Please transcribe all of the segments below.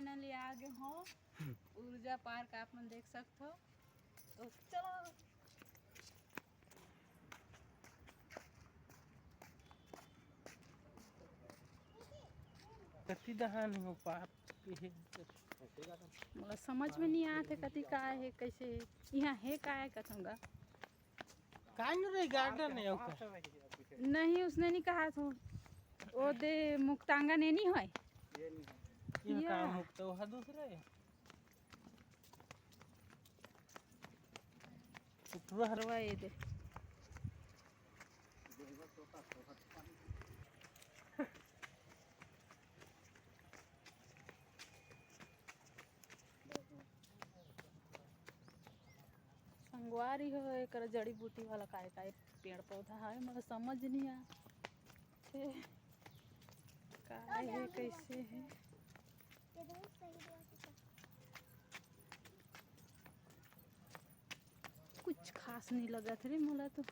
Finally आ गए हो ऊर्जा पार्क, आप मन देख सकते हो। तो चलो कति दहान हो पार्क मतलब समझ में नहीं आते कति का है कैसे है यहाँ है का है कथूंगा कान गार्डन है नहीं उसने नहीं कहा तो वो दे मुक्तांगा ने नहीं है ये काम मुक्त वहाँ दूसरा है हरवा ये दे संगवारी हो एक जड़ी बूटी वाला काय काय पेड़ पौधा है मतलब समझ नहीं आ काय है कैसे है। कुछ खास नहीं लगा थे मोला तो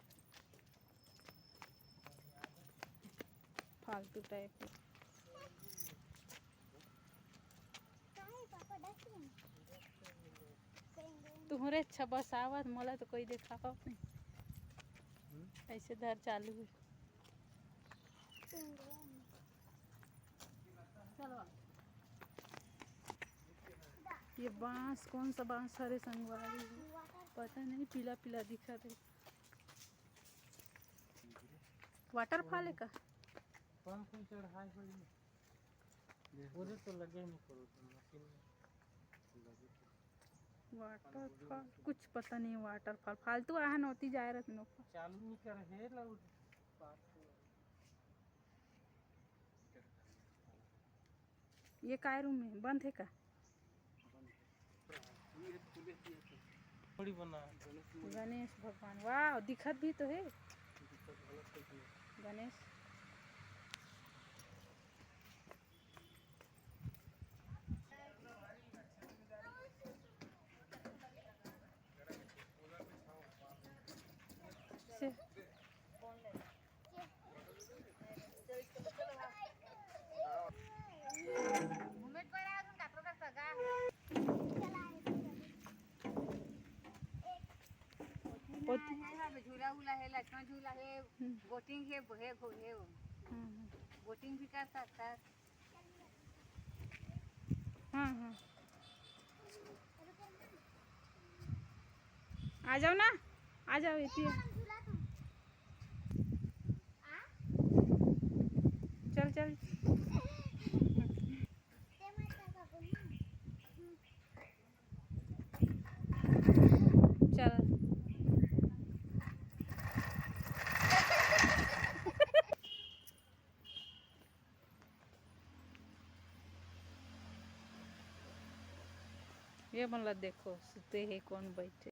फालतू टाइप तुम्हारे अच्छा बस आवत मोला तो कोई देखा पाओ नहीं ऐसे धर चालू है। चलो ये बांस कौन सा बांस हरे संगवारी है पता नहीं पीला पीला दिखा दे। वाटरफॉल है का कौन कौन चढ़ाई पूरे तो लगे नहीं करो मशीन वाटरफॉल कुछ पता नहीं वाटरफॉल फालतू आहन होती जा रहा तीनों चालू नहीं कर है लग ये काय रूम में बंद है का थोड़ी बना गणेश भगवान वाह दिखत भी तो है गणेश से झूला उला है लक्ष्मण झूला है बोटिंग है बोटिंग भी कर सकता है। हाँ हाँ आ जाओ ना आ जाओ इतनी चल चल चल ये मतलब देखो सुते है कौन बैठे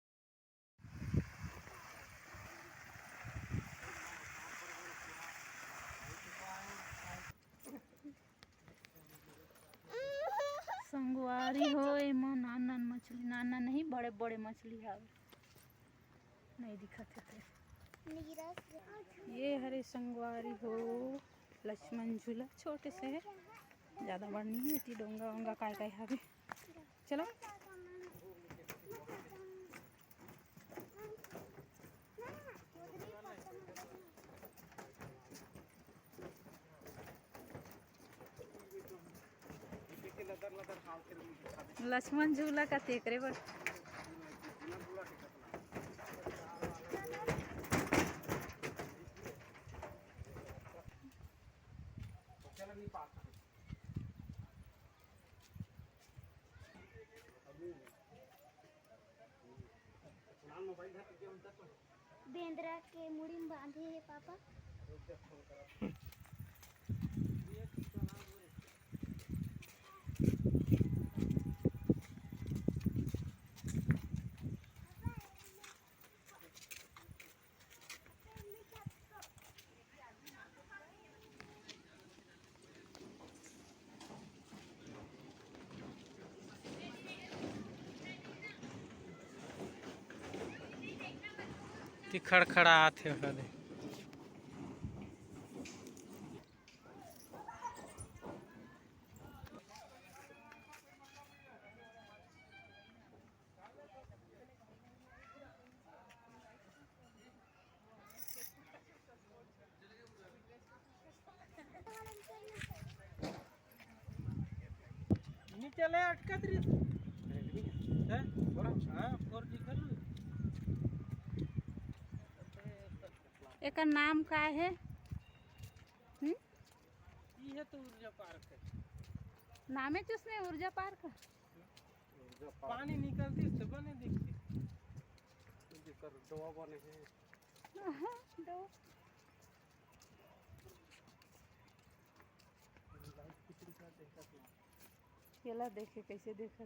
संगवारी हो एमा नान नान मछली नाना नहीं बड़े बड़े मछली है नहीं दिखत है ये हरे संगवारी हो लक्ष्मण झूला छोटे से है ज़्यादा बड़ नहीं है डोंगा वोंगा काय काय है चलो लक्ष्मण झूला का तेकरे बड़ बेंद्रा के मुड़ी में बांधे है पापा खड़खड़ाहट है ओकरे चले अटकत रही है बड़ा हां 4G कर लो एकर नाम का है? ये तो ऊर्जा पार्क है नाम है जिसमें ऊर्जा पार्क। पानी निकलती से बने दिखती कर दवा बने है दो केला देखे कैसे देखा